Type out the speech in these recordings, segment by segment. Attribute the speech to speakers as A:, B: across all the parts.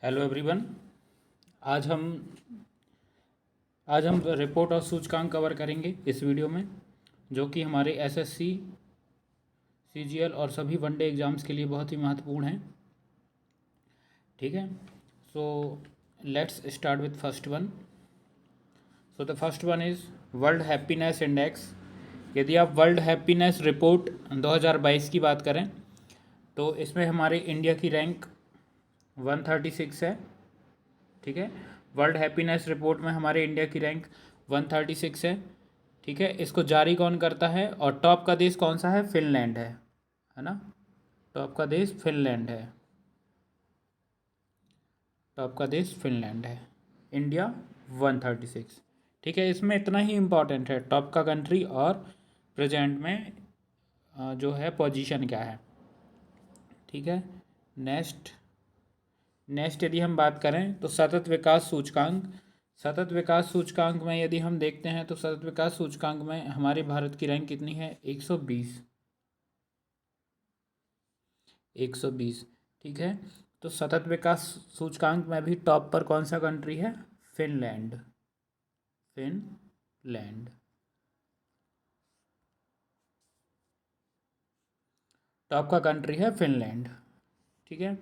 A: Hello everyone. आज हम आज हम रिपोर्ट और सूचकांक कवर करेंगे इस वीडियो में, जो कि हमारे एसएससी, सीजीएल और सभी वनडे एग्ज़ाम्स के लिए बहुत ही महत्वपूर्ण हैं। ठीक है, so let's start with first one. So the first one is world happiness index. यदि आप वर्ल्ड हैप्पीनेस रिपोर्ट 2022 की बात करें तो इसमें हमारे इंडिया की रैंक 136 है। ठीक है, वर्ल्ड हैप्पीनेस रिपोर्ट में हमारे इंडिया की रैंक 136 है। ठीक है, इसको जारी कौन करता है और टॉप का देश कौन सा है? फिनलैंड है ना। टॉप का देश फिनलैंड है। टॉप का देश फिनलैंड है। इंडिया 136। ठीक है, इसमें इतना ही इम्पोर्टेंट है टॉप का कंट्री और प्रेजेंट में जो है पोजीशन क्या है। ठीक है, नेक्स्ट नेक्स्ट यदि हम बात करें तो सतत विकास सूचकांक में यदि हम देखते हैं तो सतत विकास सूचकांक में हमारे भारत की रैंक कितनी है? 120। 120। ठीक है, तो सतत विकास सूचकांक में भी टॉप पर कौन सा कंट्री है? फिनलैंड। फिनलैंड टॉप का कंट्री है फिनलैंड। ठीक है,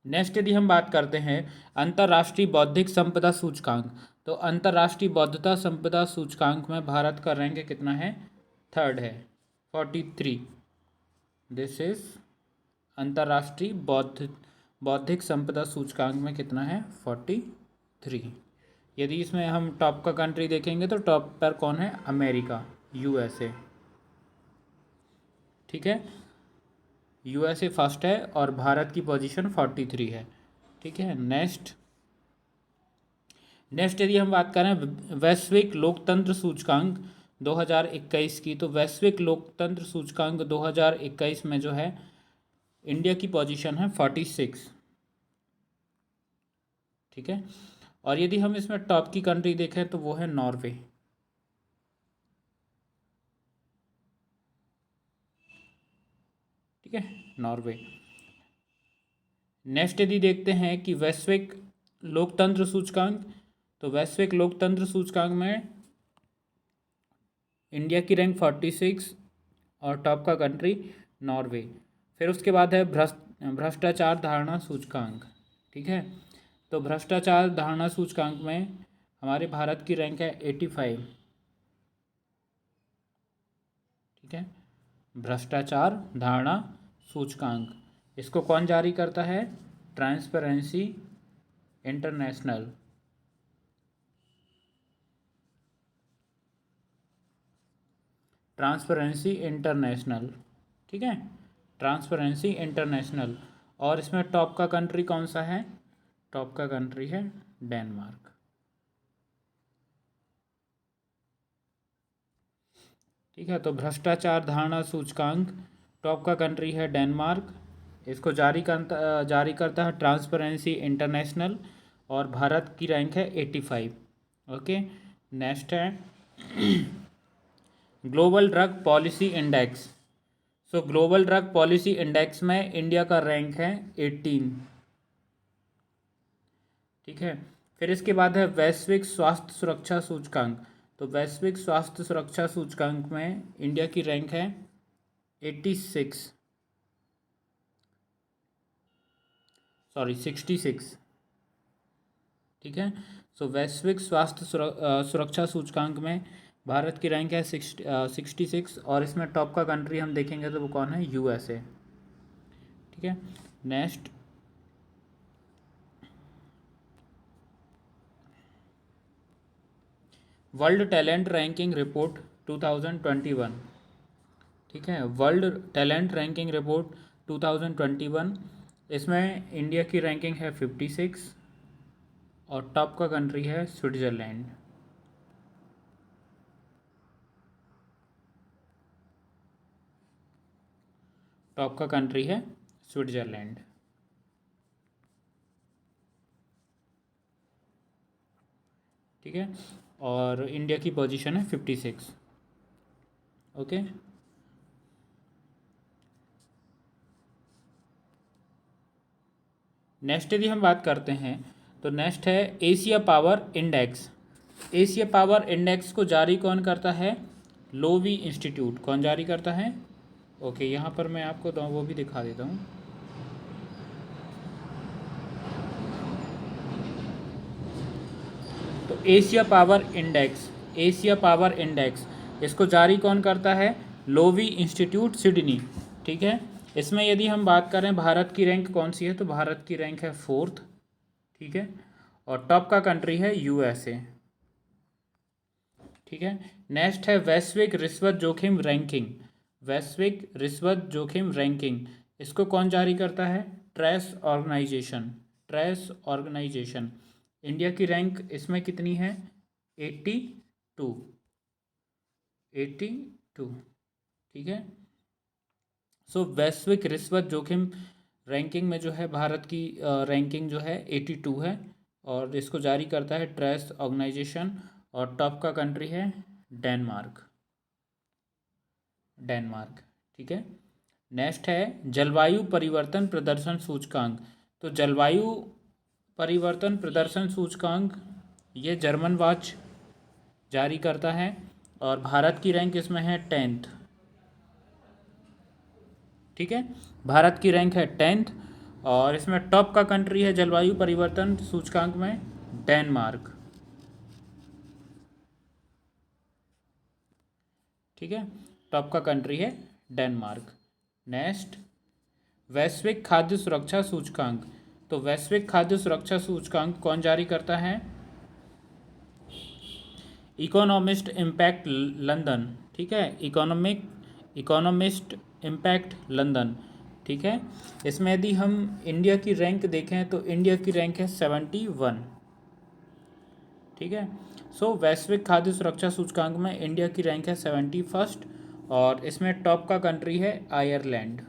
A: नेक्स्ट यदि हम बात करते हैं अंतर्राष्ट्रीय बौद्धिक संपदा सूचकांक, तो अंतर्राष्ट्रीय बौद्धिकता संपदा सूचकांक में भारत का रैंक कितना है? थर्ड है, 43। दिस इज अंतर्राष्ट्रीय बौद्धिक संपदा सूचकांक में कितना है? 43। यदि इसमें हम टॉप का कंट्री देखेंगे तो टॉप पर कौन है? America, USA. ठीक है, यूएसए फर्स्ट है और भारत की पोजीशन 43 है। ठीक है, नेक्स्ट यदि हम बात करें वैश्विक लोकतंत्र सूचकांक 2021 की, तो वैश्विक लोकतंत्र सूचकांक 2021 में जो है इंडिया की पोजीशन है 46। ठीक है, और यदि हम इसमें टॉप की कंट्री देखें तो वो है नॉर्वे। ठीक है, नॉर्वे। नेक्स्ट यदि देखते हैं कि वैश्विक लोकतंत्र सूचकांक, तो वैश्विक लोकतंत्र सूचकांक में इंडिया की रैंक 46 और टॉप का कंट्री नॉर्वे। फिर उसके बाद है भ्रष्टाचार धारणा सूचकांक। ठीक है, तो भ्रष्टाचार धारणा सूचकांक में हमारे भारत की रैंक है 85। ठीक है, भ्रष्टाचार धारणा सूचकांक इसको कौन जारी करता है? Transparency international. Transparency international. ठीक है, ट्रांसपेरेंसी इंटरनेशनल। और इसमें टॉप का कंट्री कौन सा है? टॉप का कंट्री है डेनमार्क। ठीक है, तो भ्रष्टाचार धारणा सूचकांक टॉप का कंट्री है डेनमार्क। इसको जारी करता है ट्रांसपेरेंसी इंटरनेशनल और भारत की रैंक है 85। ओके, नेक्स्ट है ग्लोबल ड्रग पॉलिसी इंडेक्स। सो ग्लोबल ड्रग पॉलिसी इंडेक्स में इंडिया का रैंक है 18। ठीक है, फिर इसके बाद है वैश्विक स्वास्थ्य सुरक्षा सूचकांक। तो वैश्विक स्वास्थ्य सुरक्षा सूचकांक में इंडिया की रैंक है 86, सॉरी 66। ठीक है, सो वैश्विक स्वास्थ्य सुरक्षा सूचकांक में भारत की रैंक है 66 और इसमें टॉप का कंट्री हम देखेंगे तो वो कौन है? यूएसए। ठीक है, next world talent ranking report 2021। ठीक है, वर्ल्ड टैलेंट रैंकिंग रिपोर्ट 2021, इसमें इंडिया की रैंकिंग है 56 और टॉप का कंट्री है स्विट्ज़रलैंड। टॉप का कंट्री है स्विट्ज़रलैंड। ठीक है, और इंडिया की पोजीशन है 56। ओके, नेक्स्ट यदि हम बात करते हैं तो नेक्स्ट है Asia power index. Asia power index को जारी कौन करता है? Loewi institute. कौन जारी करता है? ओके, यहाँ पर मैं आपको वो भी दिखा देता हूँ। तो Asia power index, Asia power index इसको जारी कौन करता है? Loewi institute Sydney. ठीक है, इसमें यदि हम बात करें भारत की रैंक कौन सी है, तो भारत की रैंक है 4th। ठीक है, और टॉप का कंट्री है यूएसए। ठीक है, नेक्स्ट है वैश्विक रिश्वत जोखिम रैंकिंग। वैश्विक रिश्वत जोखिम रैंकिंग इसको कौन जारी करता है? Trace organization. Trace organization. India की रैंक इसमें कितनी है? 82। 82। ठीक है, सो वैश्विक रिश्वत जोखिम रैंकिंग में जो है भारत की रैंकिंग जो है 82 है, और इसको जारी करता है ट्रेस ऑर्गेनाइजेशन, और टॉप का कंट्री है डेनमार्क। डेनमार्क। ठीक है, नेक्स्ट है जलवायु परिवर्तन प्रदर्शन सूचकांक। तो जलवायु परिवर्तन प्रदर्शन सूचकांक ये जर्मन वॉच जारी करता है, और भारत की रैंक इसमें है 10th। ठीक है, भारत की रैंक है 10th, और इसमें टॉप का कंट्री है जलवायु परिवर्तन सूचकांक में डेनमार्क। ठीक है, टॉप का कंट्री है डेनमार्क। नेक्स्ट वैश्विक खाद्य सुरक्षा सूचकांक। तो वैश्विक खाद्य सुरक्षा सूचकांक कौन जारी करता है? Economist impact London. ठीक है, इकोनॉमिस्ट इम्पैक्ट लंदन। ठीक है, इसमें यदि हम इंडिया की रैंक देखें तो इंडिया की रैंक है 71। ठीक है, सो वैश्विक खाद्य सुरक्षा सूचकांक में इंडिया की रैंक है 71st, और इसमें टॉप का कंट्री है आयरलैंड।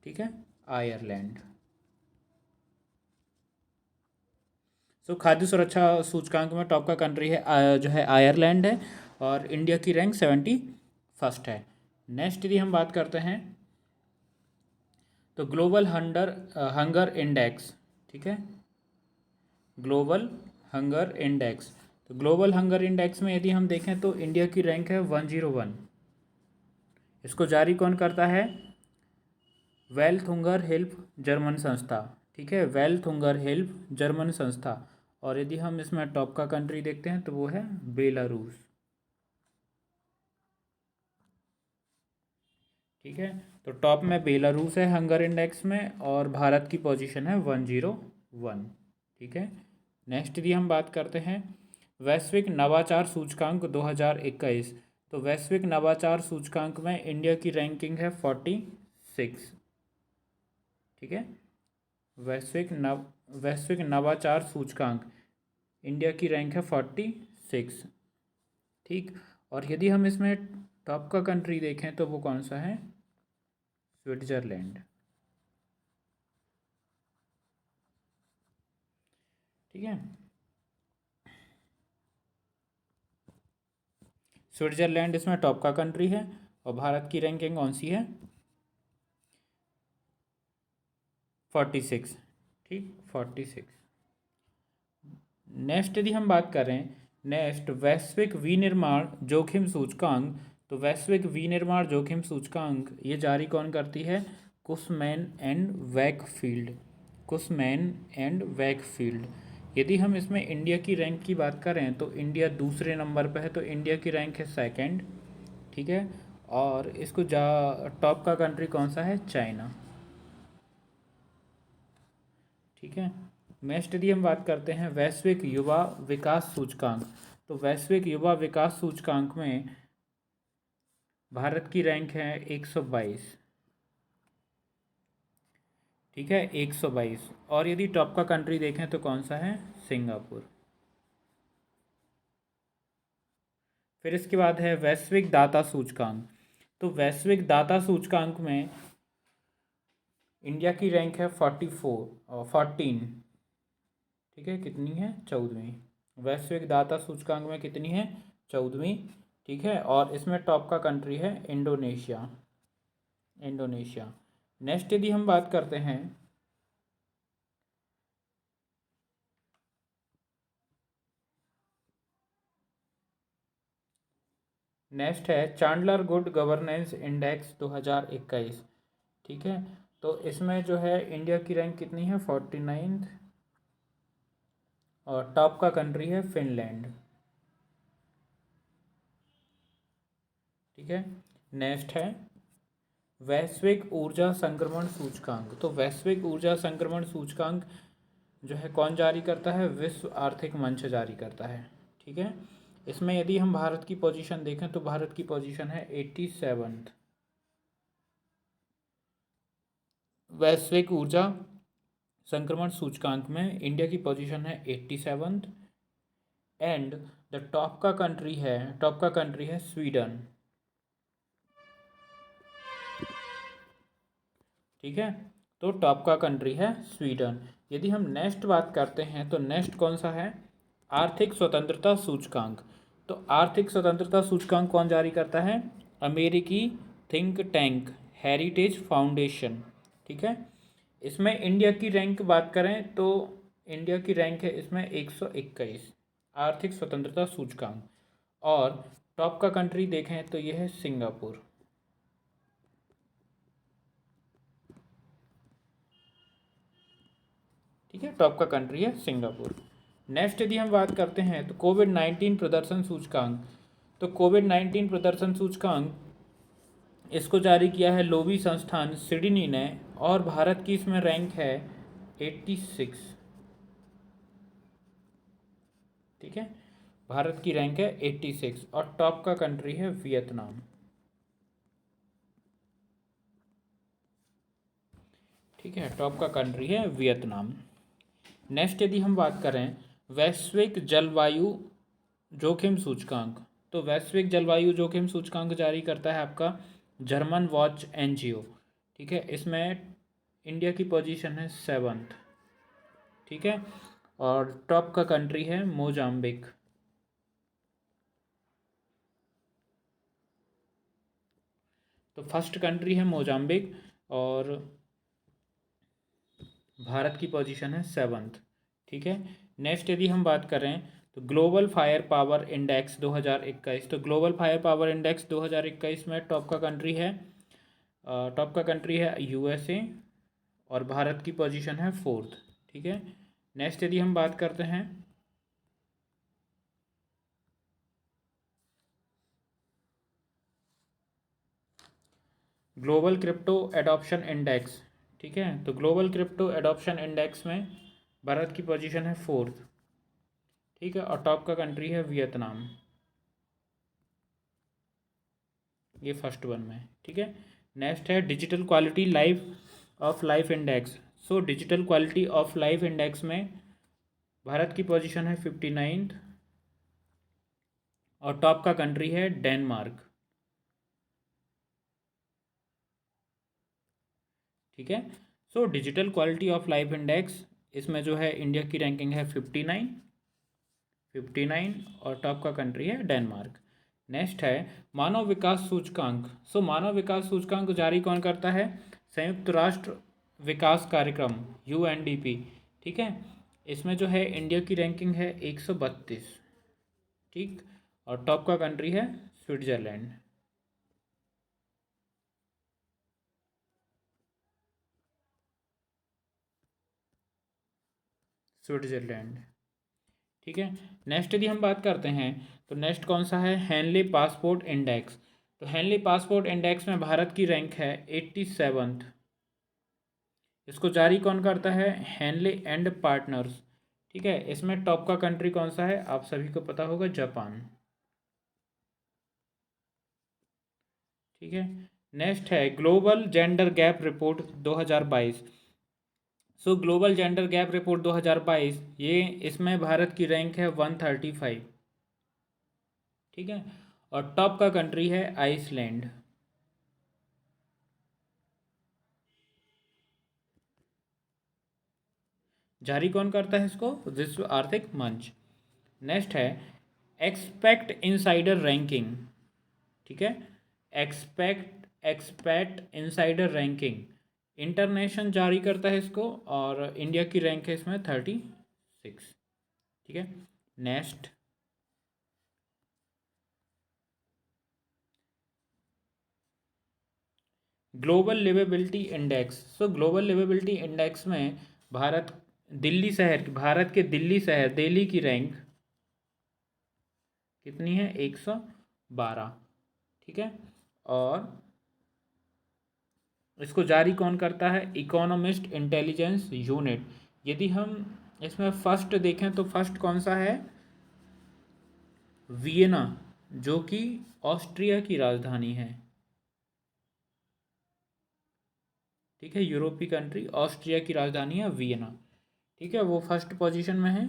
A: ठीक है, आयरलैंड। सो खाद्य सुरक्षा सूचकांक में टॉप का कंट्री है जो है आयरलैंड है, और इंडिया की रैंक 71st है। नेक्स्ट यदि हम बात करते हैं तो ग्लोबल हंगर इंडेक्स। ठीक है, ग्लोबल हंगर इंडेक्स। तो ग्लोबल हंगर इंडेक्स में यदि हम देखें तो इंडिया की रैंक है 101। इसको जारी कौन करता है? वेल्थ हुंगर हेल्प जर्मन संस्था। ठीक है, वेल्थ हुंगर हेल्प जर्मन संस्था, और यदि हम इसमें टॉप का कंट्री देखते हैं तो वो है बेलारूस। ठीक है, तो टॉप में बेलारूस है हंगर इंडेक्स में, और भारत की पोजीशन है 101। ठीक है, नेक्स्ट यदि हम बात करते हैं वैश्विक नवाचार सूचकांक 2021। तो वैश्विक नवाचार सूचकांक में इंडिया की रैंकिंग है 46। ठीक है, वैश्विक नवाचार सूचकांक इंडिया की रैंक है 46। ठीक, और यदि हम इसमें टॉप का कंट्री देखें तो वो कौन सा है? स्विट्जरलैंड। ठीक है, स्विट्जरलैंड इसमें टॉप का कंट्री है, और भारत की रैंकिंग कौन सी है? 46। ठीक, 46। नेक्स्ट यदि हम बात करें नेक्स्ट वैश्विक विनिर्माण जोखिम सूचकांक। तो वैश्विक विनिर्माण जोखिम सूचकांक ये जारी कौन करती है? Cushman and Wakefield. Cushman and Wakefield. यदि हम इसमें इंडिया की रैंक की बात करें तो इंडिया दूसरे नंबर पर है, तो इंडिया की रैंक है 2nd। ठीक है, और इसको टॉप का कंट्री कौन सा है? चाइना। ठीक है, नेक्स्ट यदि हम बात करते हैं वैश्विक युवा विकास सूचकांक। तो वैश्विक युवा विकास सूचकांक में भारत की रैंक है 122। ठीक है, 122, और यदि टॉप का कंट्री देखें तो कौन सा है? सिंगापुर। फिर इसके बाद है वैश्विक दाता सूचकांक। तो वैश्विक दाता सूचकांक में इंडिया की रैंक है 14। ठीक है, कितनी है? 14वीं। वैश्विक दाता सूचकांक में कितनी है? 14वीं। ठीक है, और इसमें टॉप का कंट्री है इंडोनेशिया। इंडोनेशिया। नेक्स्ट यदि हम बात करते हैं नेक्स्ट है चांडलर गुड गवर्नेंस इंडेक्स 2021। ठीक है, तो इसमें जो है इंडिया की रैंक कितनी है, 49th, और टॉप का कंट्री है फिनलैंड। ठीक है, नेक्स्ट है वैश्विक ऊर्जा संक्रमण सूचकांक। तो वैश्विक ऊर्जा संक्रमण सूचकांक जो है कौन जारी करता है, विश्व आर्थिक मंच जारी करता है। ठीक है, इसमें यदि हम भारत की पोजीशन देखें तो भारत की पोजीशन है 87th। वैश्विक ऊर्जा संक्रमण सूचकांक में इंडिया की पोजीशन है 87th एंड द टॉप का कंट्री है स्वीडन। ठीक है, तो टॉप का कंट्री है स्वीडन। यदि हम नेक्स्ट बात करते हैं तो नेक्स्ट कौन सा है, आर्थिक स्वतंत्रता सूचकांक। तो आर्थिक स्वतंत्रता सूचकांक कौन जारी करता है, अमेरिकी थिंक टैंक हेरिटेज फाउंडेशन। ठीक है, इसमें इंडिया की रैंक बात करें तो इंडिया की रैंक है इसमें 121 आर्थिक स्वतंत्रता सूचकांक, और टॉप का कंट्री देखें तो यह है सिंगापुर। ठीक है, टॉप का कंट्री है सिंगापुर। नेक्स्ट यदि हम बात करते हैं तो कोविड-19 प्रदर्शन सूचकांक। तो कोविड-19 प्रदर्शन सूचकांक इसको जारी किया है लोवी संस्थान सिडनी ने, और भारत की इसमें रैंक है 86। ठीक है, भारत की रैंक है 86 और टॉप का कंट्री है वियतनाम। ठीक है, टॉप का कंट्री है वियतनाम। नेक्स्ट यदि हम बात करें वैश्विक जलवायु जोखिम सूचकांक। तो वैश्विक जलवायु जोखिम सूचकांक जारी करता है आपका जर्मन वॉच एनजीओ। ठीक है, इसमें इंडिया की पोजीशन है 7th। ठीक है, और टॉप का कंट्री है मोजाम्बिक। तो फर्स्ट कंट्री है मोजाम्बिक और भारत की पोजीशन है 7th। ठीक है, नेक्स्ट यदि हम बात करें तो ग्लोबल फायर पावर इंडेक्स 2021। तो ग्लोबल फायर पावर इंडेक्स 2021 में टॉप का कंट्री है यूएसए और भारत की पोजीशन है 4th। ठीक है, नेक्स्ट यदि हम बात करते हैं ग्लोबल क्रिप्टो एडॉप्शन इंडेक्स। ठीक है, तो ग्लोबल क्रिप्टो एडॉप्शन इंडेक्स में भारत की पोजीशन है 4th। ठीक है, और टॉप का कंट्री है वियतनाम, ये फर्स्ट वन में। ठीक है, नेक्स्ट है digital quality of life index. So digital quality of life index में भारत की पोजीशन है 59th और टॉप का कंट्री है डेनमार्क। ठीक है, so digital quality of life index इसमें जो है इंडिया की रैंकिंग है 59 और टॉप का कंट्री है डेनमार्क। नेक्स्ट है मानव विकास सूचकांक। सो मानव विकास सूचकांक जारी कौन करता है, संयुक्त राष्ट्र विकास कार्यक्रम यूएनडीपी। ठीक है, इसमें जो है इंडिया की रैंकिंग है 132। ठीक, और टॉप का कंट्री है स्विट्जरलैंड। स्विट्जरलैंड। ठीक है, नेक्स्ट यदि हम बात करते हैं तो नेक्स्ट कौन सा है, हेनली पासपोर्ट इंडेक्स। तो हेनली पासपोर्ट इंडेक्स में भारत की रैंक है 87th। इसको जारी कौन करता है, हेनली एंड पार्टनर्स। ठीक है, इसमें टॉप का कंट्री कौन सा है, आप सभी को पता होगा, जापान। ठीक है, नेक्स्ट है ग्लोबल जेंडर गैप रिपोर्ट 2022। सो ग्लोबल जेंडर गैप रिपोर्ट 2022 ये इसमें भारत की रैंक है 135। ठीक है, और टॉप का कंट्री है आइसलैंड। जारी कौन करता है इसको, विश्व आर्थिक मंच। नेक्स्ट है एक्सपेक्ट इनसाइडर रैंकिंग। ठीक है, expect expat insider ranking, international जारी करता है इसको, और इंडिया की रैंक है इसमें 36। ठीक है, नेक्स्ट ग्लोबल लिवेबिलिटी इंडेक्स। सो ग्लोबल लिवेबिलिटी इंडेक्स में भारत भारत के दिल्ली शहर दिल्ली की रैंक कितनी है? 112। ठीक है, और इसको जारी कौन करता है? Economist intelligence unit. यदि हम इसमें फर्स्ट देखें तो फर्स्ट कौन सा है? वियना, जो कि ऑस्ट्रिया की राजधानी है। ठीक है, यूरोपीय कंट्री ऑस्ट्रिया की राजधानी है वियना। ठीक है, वो फर्स्ट पोजीशन में है,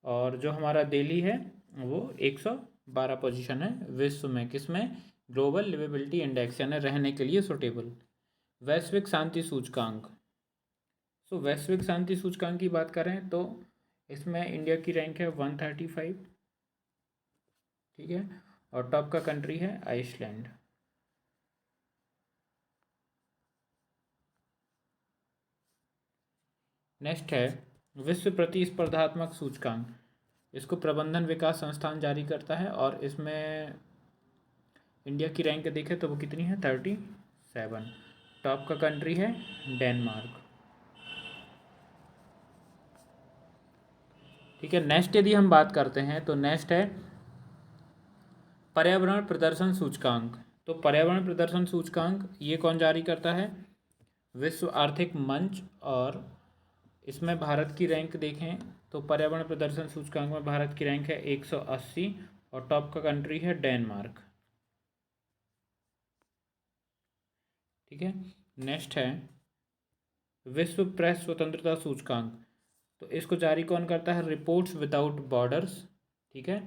A: और जो हमारा दिल्ली है वो 112 पोजीशन है विश्व में, किसमें? ग्लोबल लिवेबिलिटी इंडेक्स, यानी रहने के लिए सुटेबल। वैश्विक शांति सूचकांक। सो वैश्विक शांति सूचकांक की बात करें तो इसमें इंडिया की रैंक है 135। ठीक है, और टॉप का कंट्री है आइसलैंड। नेक्स्ट है विश्व प्रतिस्पर्धात्मक सूचकांक। इसको प्रबंधन विकास संस्थान जारी करता है, और इसमें इंडिया की रैंक देखें तो वो कितनी है? 37। टॉप का कंट्री है डेनमार्क। ठीक है, नेक्स्ट यदि हम बात करते हैं तो नेक्स्ट है पर्यावरण प्रदर्शन सूचकांक। तो पर्यावरण प्रदर्शन सूचकांक ये कौन जारी करता है? विश्व आर्थिक मंच, और इसमें भारत की रैंक देखें तो पर्यावरण प्रदर्शन सूचकांक में भारत की रैंक है 180, और टॉप का कंट्री है डेनमार्क। ठीक है, नेक्स्ट है विश्व प्रेस स्वतंत्रता सूचकांक। तो इसको जारी कौन करता है? Reports without borders. ठीक है,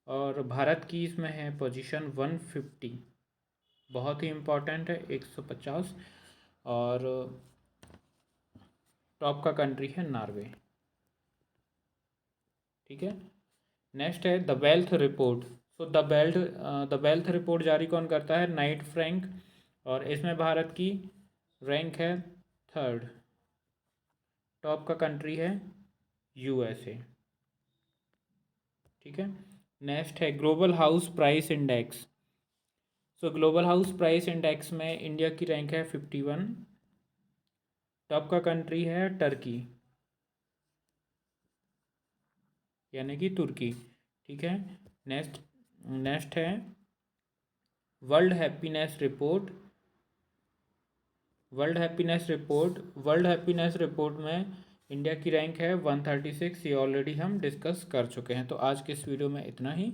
A: और भारत की इसमें है पोजीशन 150, बहुत ही इम्पोर्टेंट है, 150, और टॉप का कंट्री है नॉर्वे। ठीक है, नेक्स्ट है the wealth report. So the wealth report जारी कौन करता है? नाइट फ्रैंक, और इसमें भारत की रैंक है 3rd। टॉप का कंट्री है USA। ठीक है, नेक्स्ट है ग्लोबल हाउस प्राइस इंडेक्स। सो ग्लोबल हाउस प्राइस इंडेक्स में इंडिया की रैंक है 51। टॉप का कंट्री है टर्की, यानी कि तुर्की। ठीक है, नेक्स्ट है world happiness report. World happiness report में इंडिया की रैंक है 136। ये ऑलरेडी हम डिस्कस कर चुके हैं। तो आज के इस वीडियो में इतना ही।